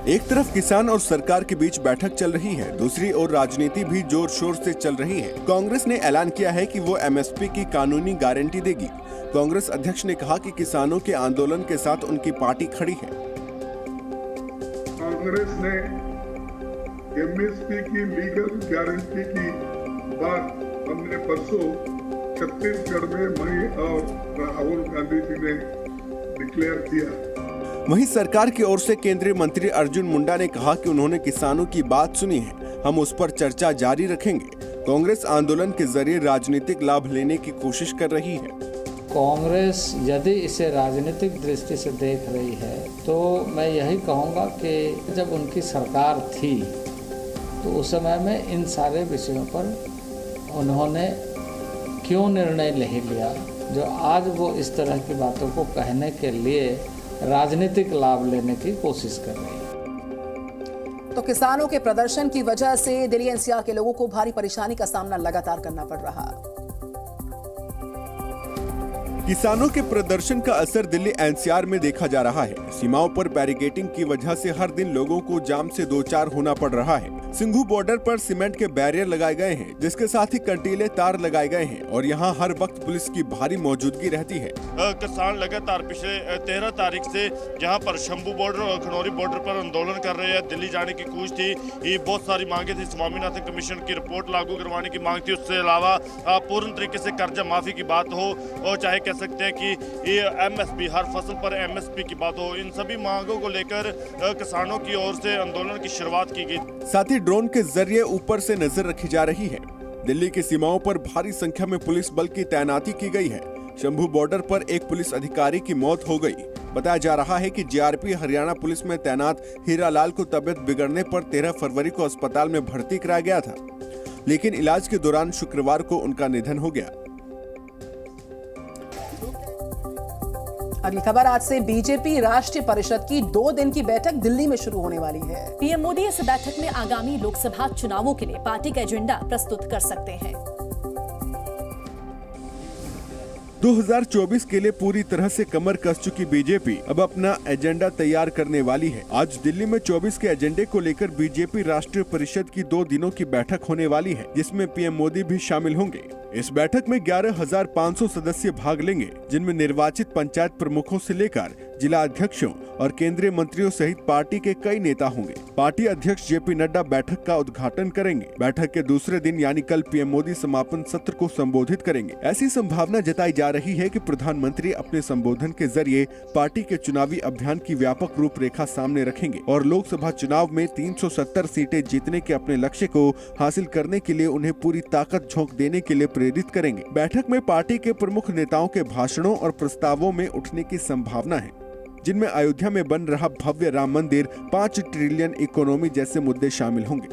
एक तरफ किसान और सरकार के बीच बैठक चल रही है, दूसरी ओर राजनीति भी जोर शोर से चल रही है। कांग्रेस ने ऐलान किया है कि वो एमएसपी की कानूनी गारंटी देगी। कांग्रेस अध्यक्ष ने कहा कि किसानों के आंदोलन के साथ उनकी पार्टी खड़ी है। कांग्रेस ने एमएसपी की लीगल गारंटी की बात हमने परसों छत्तीसगढ़ में मैं और राहुल गांधी जी ने डिक्लेयर किया। वहीं सरकार की ओर से केंद्रीय मंत्री अर्जुन मुंडा ने कहा कि उन्होंने किसानों की बात सुनी है, हम उस पर चर्चा जारी रखेंगे। कांग्रेस आंदोलन के जरिए राजनीतिक लाभ लेने की कोशिश कर रही है। कांग्रेस यदि इसे राजनीतिक दृष्टि से देख रही है तो मैं यही कहूँगा कि जब उनकी सरकार थी तो उस समय में इन सारे विषयों पर उन्होंने क्यों निर्णय नहीं लिया जो आज वो इस तरह की बातों को कहने के लिए राजनीतिक लाभ लेने की कोशिश कर रही है। तो किसानों के प्रदर्शन की वजह से दिल्ली एनसीआर के लोगों को भारी परेशानी का सामना लगातार करना पड़ रहा। किसानों के प्रदर्शन का असर दिल्ली एनसीआर में देखा जा रहा है। सीमाओं पर बैरिकेडिंग की वजह से हर दिन लोगों को जाम से दो चार होना पड़ रहा है। सिंघू बॉर्डर पर सीमेंट के बैरियर लगाए गए हैं, जिसके साथ ही कंटीले तार लगाए गए हैं और यहां हर वक्त पुलिस की भारी मौजूदगी रहती है। किसान लगातार पिछले 13 तारीख से यहाँ पर शंभू बॉर्डर और खनौरी बॉर्डर पर आंदोलन कर रहे हैं। दिल्ली जाने की कोशिश थी, ये बहुत सारी मांगे थी। स्वामीनाथन कमीशन की रिपोर्ट लागू करवाने की मांग थी। उससे अलावा पूर्ण तरीके से कर्जा माफी की बात हो और चाहे कह सकते हैं कि ये एमएसपी, हर फसल पर एमएसपी की बात हो, इन सभी मांगों को लेकर किसानों की ओर से आंदोलन की शुरुआत की गई। साथ ही ड्रोन के जरिए ऊपर से नजर रखी जा रही है। दिल्ली की सीमाओं पर भारी संख्या में पुलिस बल की तैनाती की गई है। शंभू बॉर्डर पर एक पुलिस अधिकारी की मौत हो गई। बताया जा रहा है कि जीआरपी हरियाणा पुलिस में तैनात हीरालाल को तबियत बिगड़ने पर 13 फरवरी को अस्पताल में भर्ती कराया गया था, लेकिन इलाज के दौरान शुक्रवार को उनका निधन हो गया। अगली खबर, आज से बीजेपी राष्ट्रीय परिषद की 2 दिन की बैठक दिल्ली में शुरू होने वाली है। पीएम मोदी इस बैठक में आगामी लोकसभा चुनावों के लिए पार्टी का एजेंडा प्रस्तुत कर सकते हैं। 2024 के लिए पूरी तरह से कमर कस चुकी बीजेपी अब अपना एजेंडा तैयार करने वाली है। आज दिल्ली में 24 के एजेंडे को लेकर बीजेपी राष्ट्रीय परिषद की 2 दिनों की बैठक होने वाली है, जिसमें पीएम मोदी भी शामिल होंगे। इस बैठक में 11,500 सदस्य भाग लेंगे, जिनमें निर्वाचित पंचायत प्रमुखों से लेकर जिला अध्यक्षों और केंद्रीय मंत्रियों सहित पार्टी के कई नेता होंगे। पार्टी अध्यक्ष जेपी नड्डा बैठक का उद्घाटन करेंगे। बैठक के दूसरे दिन यानी कल पीएम मोदी समापन सत्र को संबोधित करेंगे। ऐसी संभावना जताई जा रही है कि प्रधानमंत्री अपने संबोधन के जरिए पार्टी के चुनावी अभियान की व्यापक रूपरेखा सामने रखेंगे और लोकसभा चुनाव में 370 सीटें जीतने के अपने लक्ष्य को हासिल करने के लिए उन्हें पूरी ताकत झोंक देने के लिए प्रेरित करेंगे। बैठक में पार्टी के प्रमुख नेताओं के भाषणों और प्रस्तावों में उठने की संभावना है, जिनमें अयोध्या में बन रहा भव्य राम मंदिर, 5 ट्रिलियन इकोनॉमी जैसे मुद्दे शामिल होंगे।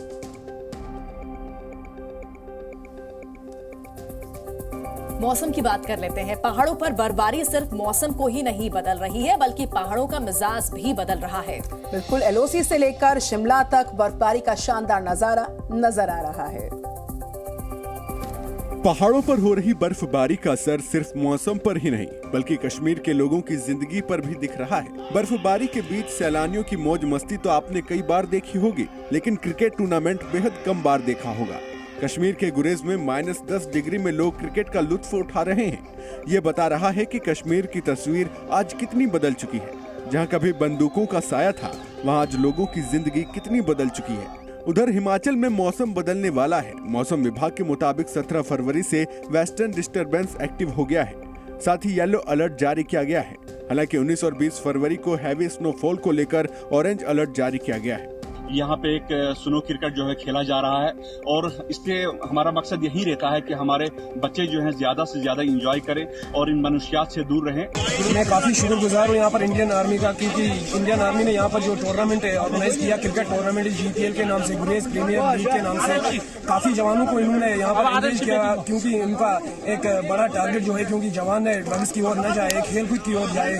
मौसम की बात कर लेते हैं। पहाड़ों पर बर्फबारी सिर्फ मौसम को ही नहीं बदल रही है, बल्कि पहाड़ों का मिजाज भी बदल रहा है। बिल्कुल, एलओसी से लेकर शिमला तक बर्फबारी का शानदार नजारा नजर आ रहा है। पहाड़ों पर हो रही बर्फबारी का असर सिर्फ मौसम पर ही नहीं, बल्कि कश्मीर के लोगों की जिंदगी पर भी दिख रहा है। बर्फबारी के बीच सैलानियों की मौज मस्ती तो आपने कई बार देखी होगी, लेकिन क्रिकेट टूर्नामेंट बेहद कम बार देखा होगा। कश्मीर के गुरेज में -10 डिग्री में लोग क्रिकेट का लुत्फ उठा रहे हैं। ये बता रहा है कि कश्मीर की तस्वीर आज कितनी बदल चुकी है। जहाँ कभी बंदूकों का साया था, वहाँ आज लोगों की जिंदगी कितनी बदल चुकी है। उधर हिमाचल में मौसम बदलने वाला है। मौसम विभाग के मुताबिक 17 फरवरी से वेस्टर्न डिस्टर्बेंस एक्टिव हो गया है, साथ ही येलो अलर्ट जारी किया गया है। हालांकि 19 और 20 फरवरी को हैवी स्नोफॉल को लेकर ऑरेंज अलर्ट जारी किया गया है। यहाँ पे एक स्नो क्रिकेट जो है खेला जा रहा है और इससे हमारा मकसद यही रहता है कि हमारे बच्चे जो हैं ज्यादा से ज्यादा एंजॉय करें और इन मनुष्यात से दूर रहें। मैं काफी शुक्रगुजार हूँ यहाँ पर इंडियन आर्मी का, क्योंकि इंडियन आर्मी ने यहाँ पर जो टूर्नामेंट ऑर्गेनाइज किया, क्रिकेट टूर्नामेंट जीपीएल के नाम से, गुरेज प्रीमियर लीग के नाम से, काफी जवानों को इन्होंने यहाँ पर एंगेज किया, क्योंकि इनका एक बड़ा टारगेट जो है, क्योंकि जवान ड्रग्स की ओर न जाए, खेल कूद की ओर जाए।